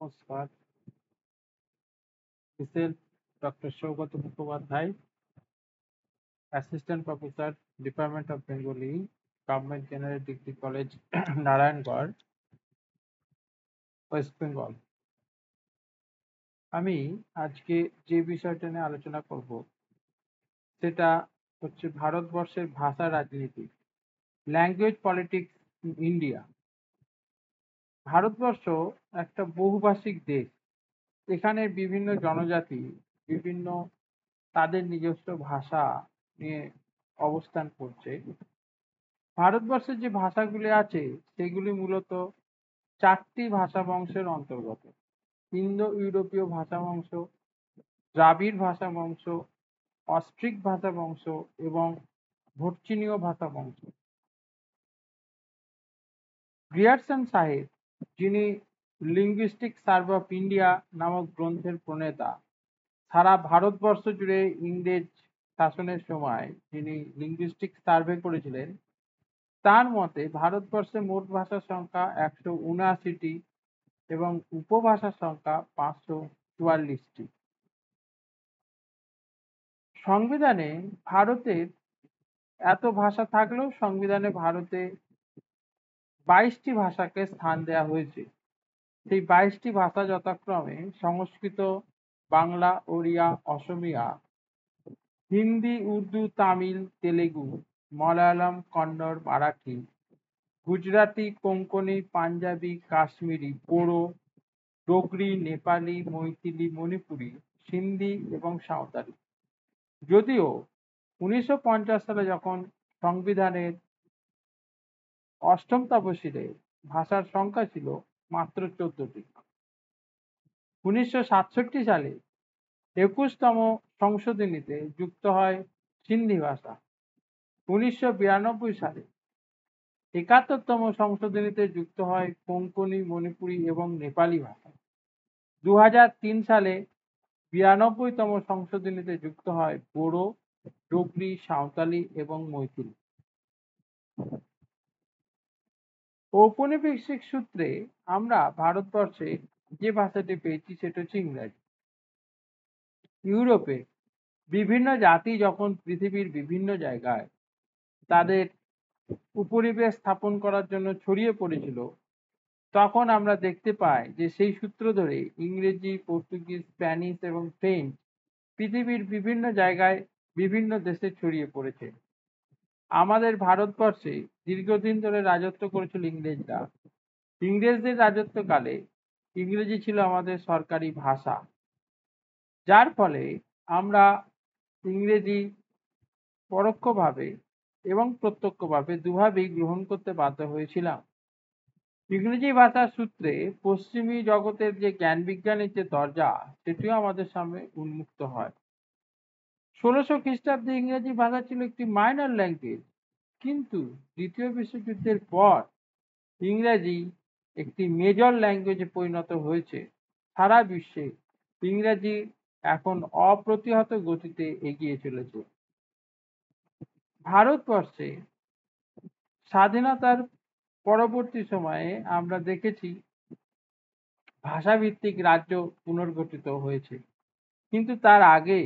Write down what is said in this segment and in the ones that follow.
নমস্কার। This is Dr. Shogat Mukhopadhyay, Assistant Professor, Department of Bengali, Government General Degree College, Narayangarh, West Bengal। আমি আজকে যে বিষয়টা নিয়ে আলোচনা করব সেটা হচ্ছে ভারতবর্ষের ভাষা রাজনীতি, language politics in India. Bharatvarsha একটা বহুভাষিক দেশ। এখানে বিভিন্ন জনজাতি বিভিন্ন তাদের নিজস্ব ভাষা নিয়ে অবস্থান করছে। ভারতবর্ষের যে ভাষাগুলি আছে সেগুলি মূলত 4টি ভাষা বংশের অন্তর্গত: ইন্দো ইউরোপীয় ভাষা বংশ, দ্রাবিড় ভাষা বংশ, অস্ট্রিক ভাষা বংশ এবং ভর্চিনীয় ভাষা বংশ। গ্রিয়ারসন সাহেব, যিনি লিঙ্গুইস্টিক সার্ভে অফ ইন্ডিয়া নামক গ্রন্থের প্রণেতা, সারা ভারতবর্ষ জুড়ে ইংরেজ শাসনের সময় যিনি লিঙ্গুইস্টিক সার্ভে করেছিলেন, তার মতে ভারতবর্ষে মোট ভাষার সংখ্যা 179টি এবং উপভাষার সংখ্যা 544টি। সংবিধানে ভারতের এত ভাষা থাকলেও সংবিধানে ভারতে 22টি ভাষাকে স্থান দেওয়া হয়েছে। সেই 22টি ভাষা যথাক্রমে সংস্কৃত, বাংলা, ওড়িয়া, অসমিয়া, হিন্দি, উর্দু, তামিল, তেলেগু, মালায়ালাম, কন্নড়, মারাঠি, গুজরাটি, কোঙ্কনি, পাঞ্জাবি, কাশ্মীরি, বোড়ো, ডোগরি, নেপালি, মৈথিলি, মণিপুরি, সিন্ধি এবং সাঁওতালি। যদিও 1950 সালে যখন সংবিধানের 8ম তফসিলে ভাষার সংখ্যা ছিল মাত্র 14টি। 1967 সালে 21তম সংশোধনীতে যুক্ত হয় সিন্ধি ভাষা। 1992 সালে 71তম সংশোধনীতে যুক্ত হয় কোঙ্কনি, মণিপুরি এবং নেপালি ভাষা। 2003 সালে 92তম সংশোধনীতে যুক্ত হয় বোড়ো, ডোগরি, সাঁওতালি এবং মৈথিলি। ঔপনিবেশিক সূত্রে আমরা ভারতবর্ষে যে ভাষাটি পেয়েছি সেটা হচ্ছে ইংরাজি। ইউরোপে বিভিন্ন জাতি যখন পৃথিবীর বিভিন্ন জায়গায় তাদের উপনিবেশ স্থাপন করার জন্য ছড়িয়ে পড়েছিল, তখন আমরা দেখতে পাই যে সেই সূত্র ধরে ইংরেজি, পর্তুগিজ, স্প্যানিশ এবং ফ্রেঞ্চ পৃথিবীর বিভিন্ন জায়গায় বিভিন্ন দেশে ছড়িয়ে পড়েছে। আমাদের ভারতবর্ষে দীর্ঘদিন ধরে রাজত্ব করেছিল ইংরেজরা। ইংরেজদের রাজত্বকালে ইংরেজি ছিল আমাদের সরকারি ভাষা, যার ফলে আমরা ইংরেজি পরোক্ষভাবে এবং প্রত্যক্ষভাবে দুভাবেই গ্রহণ করতে বাধ্য হয়েছিলাম। ইংরেজি ভাষার সূত্রে পশ্চিমী জগতের যে জ্ঞান বিজ্ঞানের যে দরজা, সেটিও আমাদের সামনে উন্মুক্ত হয়। 1600 খ্রিস্টাব্দে ইংরেজি ভাষা ছিল একটি মাইনর ল্যাঙ্গুয়েজ, কিন্তু দ্বিতীয় বিশ্বযুদ্ধের পর ইংরেজি একটি মেজর ল্যাঙ্গুয়েজে পরিণত হয়েছে। সারা বিশ্বে ইংরেজি এখন অপ্রতিহত গতিতে এগিয়ে চলেছে। ভারতবর্ষে স্বাধীনতার পরবর্তী সময়ে আমরা দেখেছি ভাষাভিত্তিক রাজ্য পুনর্গঠিত হয়েছে, কিন্তু তার আগে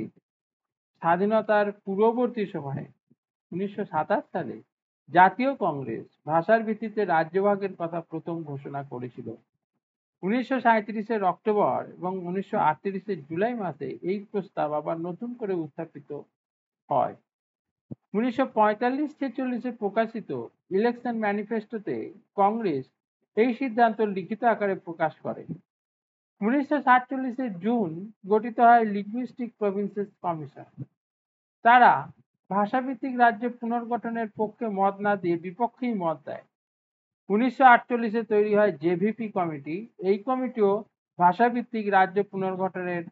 স্বাধীনতার পূর্ববর্তী সময়ে 1927 সালে জাতীয় কংগ্রেস ভাষার ভিত্তিতে রাজ্যভাগের কথা প্রথম ঘোষণা করেছিল। 1937 অক্টোবর এবং 1938 জুলাই মাসে এই প্রস্তাব আবার নতুন করে উত্থাপিত হয়। 1945-46 প্রকাশিত ইলেকশন ম্যানিফেস্টোতে কংগ্রেস এই সিদ্ধান্ত লিখিত আকারে প্রকাশ করে। 1947 জুন গঠিত হয় লিঙ্গুইস্টিক প্রভিন্সেস কমিশন। তারা ভাষাভিত্তিক রাজ্য পুনর্গঠনের পক্ষে মত না দিয়ে বিপক্ষেই মত দেয়। 1948 তৈরি হয় জেভিপি কমিটি। এই কমিটিও ভাষাভিত্তিক রাজ্য পুনর্গঠনের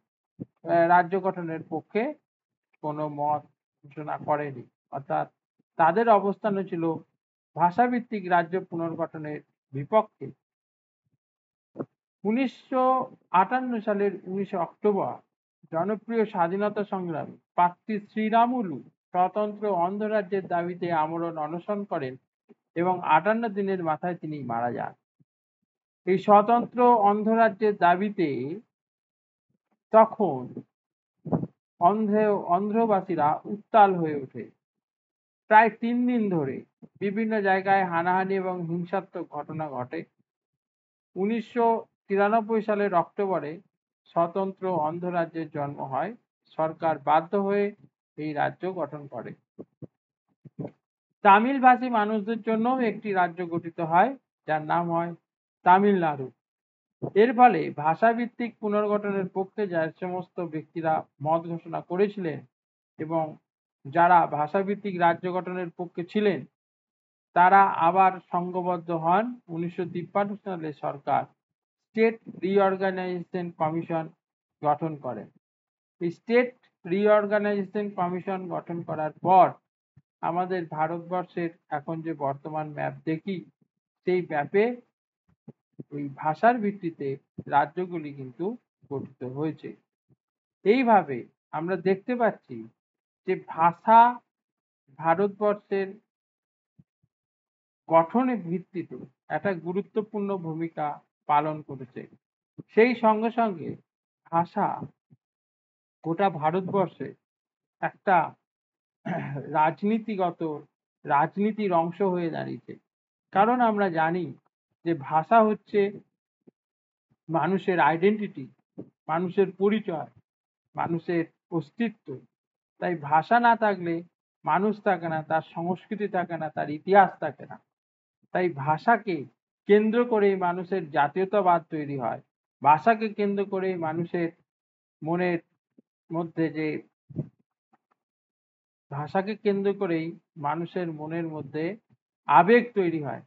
রাজ্য গঠনের পক্ষে কোনো মত ঘোষণা করেনি, অর্থাৎ তাদের অবস্থান ছিল ভাষাভিত্তিক রাজ্য পুনর্গঠনের বিপক্ষে। 1958 সালের 19 অক্টোবর জনপ্রিয় স্বাধীনতা সংগ্রামী প্রার্থী শ্রীরামুলু স্বতন্ত্র অন্ধরাজ্যের দাবিতে আমরণ অনশন করেন এবং 58 দিনের মাথায় তিনি মারা যান। এই স্বতন্ত্র অন্ধরাজ্যের দাবিতে তখন অন্ধ্রবাসীরা উত্তাল হয়ে ওঠে। প্রায় 3 দিন ধরে বিভিন্ন জায়গায় হানাহানি এবং হিংসাত্মক ঘটনা ঘটে। 1993 সালের অক্টোবরে স্বতন্ত্র অন্ধ্ররাজ্যের জন্ম হয়। সরকার বাধ্য হয়ে এই রাজ্য গঠন করে। তামিল ভাষী মানুষদের জন্য একটি রাজ্য গঠিত হয়, যার নাম হয় তামিলনাড়ু। এর ফলে ভাষাভিত্তিক পুনর্গঠনের পক্ষে যে সমস্ত ব্যক্তিরা মত ঘোষণা করেছিলেন এবং যারা ভাষাভিত্তিক রাজ্য গঠনের পক্ষে ছিলেন, তারা আবার সংঘবদ্ধ হন। 1953 সালে সরকার স্টেট রিঅর্গানাইজেশন কমিশন গঠন করেন। এই স্টেট রিঅর্গানাইজেশন কমিশন গঠন করার পর আমাদের ভারতবর্ষের এখন যে বর্তমান ম্যাপ দেখি, সেই ম্যাপে ওই ভাষার ভিত্তিতে রাজ্যগুলি কিন্তু গঠিত হয়েছে। এইভাবে আমরা দেখতে পাচ্ছি যে ভাষা ভারতবর্ষের গঠনের ভিত্তিতে একটা গুরুত্বপূর্ণ ভূমিকা পালন করেছে। সেই সঙ্গে সঙ্গে ভাষা গোটা ভারতবর্ষে একটা রাজনীতির অংশ হয়ে দাঁড়িয়েছে। কারণ আমরা জানি যে ভাষা হচ্ছে মানুষের আইডেন্টিটি, মানুষের পরিচয়, মানুষের অস্তিত্ব। তাই ভাষা না থাকলে মানুষ থাকে না, তার সংস্কৃতি থাকে না, তার ইতিহাস থাকে না। তাই ভাষাকে কেন্দ্র করেই মানুষের জাতীয়তাবাদ তৈরি হয়। ভাষাকে কেন্দ্র করেই মানুষের মনের মধ্যে যে ভাষাকে কেন্দ্র করেই মানুষের মনের মধ্যে আবেগ তৈরি হয়।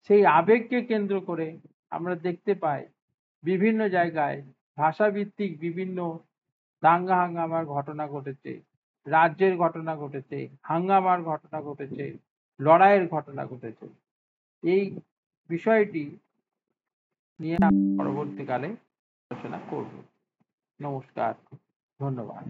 সেই আবেগকে কেন্দ্র করে আমরা দেখতে পাই বিভিন্ন জায়গায় ভাষাভিত্তিক বিভিন্ন দাঙ্গা হাঙ্গামার ঘটনা ঘটেছে, রাজ্যের ঘটনা ঘটেছে, হাঙ্গামার ঘটনা ঘটেছে, লড়াইয়ের ঘটনা ঘটেছে। এই বিষয়টি নিয়ে আমরা পরবর্তীকালে আলোচনা করব। নমস্কার, ধন্যবাদ।